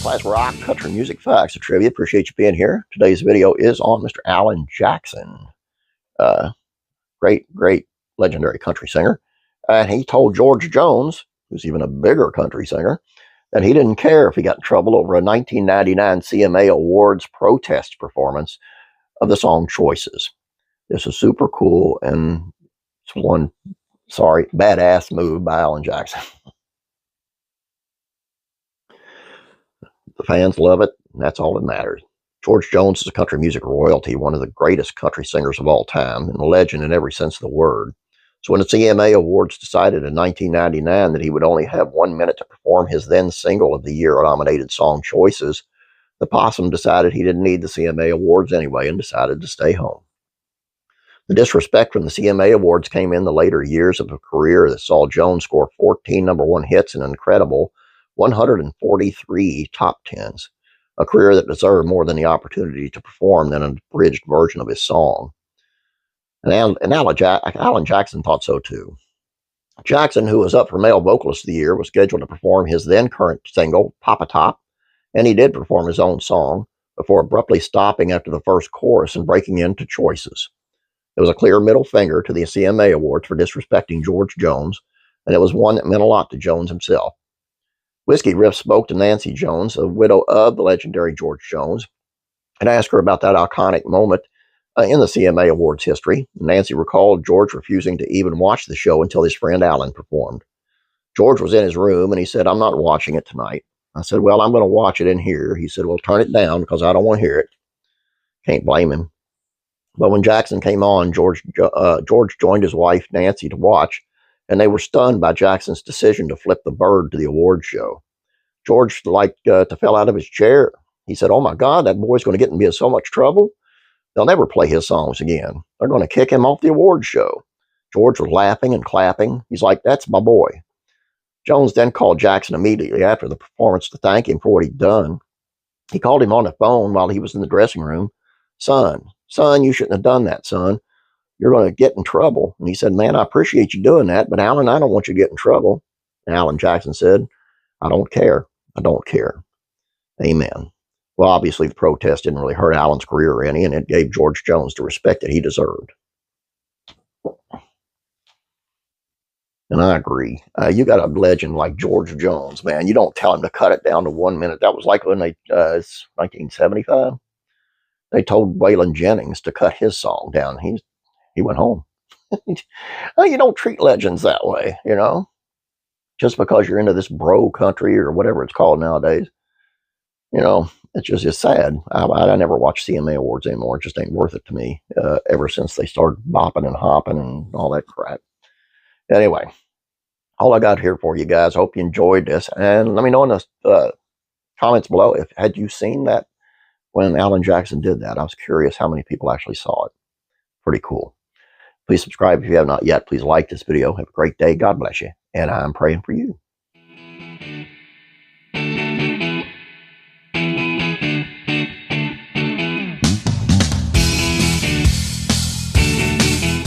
class rock, country music, facts, and trivia. Appreciate you being here. Today's video is on Mr. Alan Jackson. Great, legendary country singer. And he told George Jones, who's even a bigger country singer, that he didn't care if he got in trouble over a 1999 CMA Awards protest performance of the song Choices. This is super cool, and it's one, badass move by Alan Jackson. The fans love it, and that's all that matters. George Jones is a country music royalty, one of the greatest country singers of all time, and a legend in every sense of the word. So when the CMA Awards decided in 1999 that he would only have 1 minute to perform his then single of the year nominated song Choices, the possum decided he didn't need the CMA Awards anyway and decided to stay home. The disrespect from the CMA Awards came in the later years of a career that saw Jones score 14 #1 hits and an incredible 143 top tens, a career that deserved more than the opportunity to perform than an abridged version of his song. And Alan Jackson thought so too. Jackson, who was up for Male Vocalist of the Year, was scheduled to perform his then current single, Papa Top, and he did perform his own song before abruptly stopping after the first chorus and breaking into Choices. It was a clear middle finger to the CMA Awards for disrespecting George Jones, and it was one that meant a lot to Jones himself. Whiskey Riff spoke to Nancy Jones, a widow of the legendary George Jones, and asked her about that iconic moment in the CMA Awards history. Nancy recalled George refusing to even watch the show until his friend Alan performed. George was in his room, and he said, "I'm not watching it tonight." I said, "Well, I'm going to watch it in here." He said, "Well, turn it down because I don't want to hear it." Can't blame him. But when Jackson came on, George joined his wife, Nancy, to watch, and they were stunned by Jackson's decision to flip the bird to the award show. George to fell out of his chair. He said, "Oh my God, that boy's going to get me in so much trouble. They'll never play his songs again. They're going to kick him off the award show." George was laughing and clapping. He's like, "That's my boy." Jones then called Jackson immediately after the performance to thank him for what he'd done. He called him on the phone while he was in the dressing room. Son, you shouldn't have done that, son. You're going to get in trouble." And he said, "Man, I appreciate you doing that, but Alan, I don't want you to get in trouble." And Alan Jackson said, "I don't care. I don't care." Amen. Well, obviously, the protest didn't really hurt Alan's career any, and it gave George Jones the respect that he deserved. And I agree. You got a legend like George Jones, man. You don't tell him to cut it down to 1 minute. That was like when it's 1975. They told Waylon Jennings to cut his song down. He went home. You don't treat legends that way, you know? Just because you're into this bro country or whatever it's called nowadays. You know, it's sad. I never watch CMA Awards anymore. It just ain't worth it to me ever since they started bopping and hopping and all that crap. Anyway, all I got here for you guys. Hope you enjoyed this. And let me know in the comments below had you seen that when Alan Jackson did that. I was curious how many people actually saw it. Pretty cool. Please subscribe if you have not yet. Please like this video. Have a great day. God bless you. And I'm praying for you.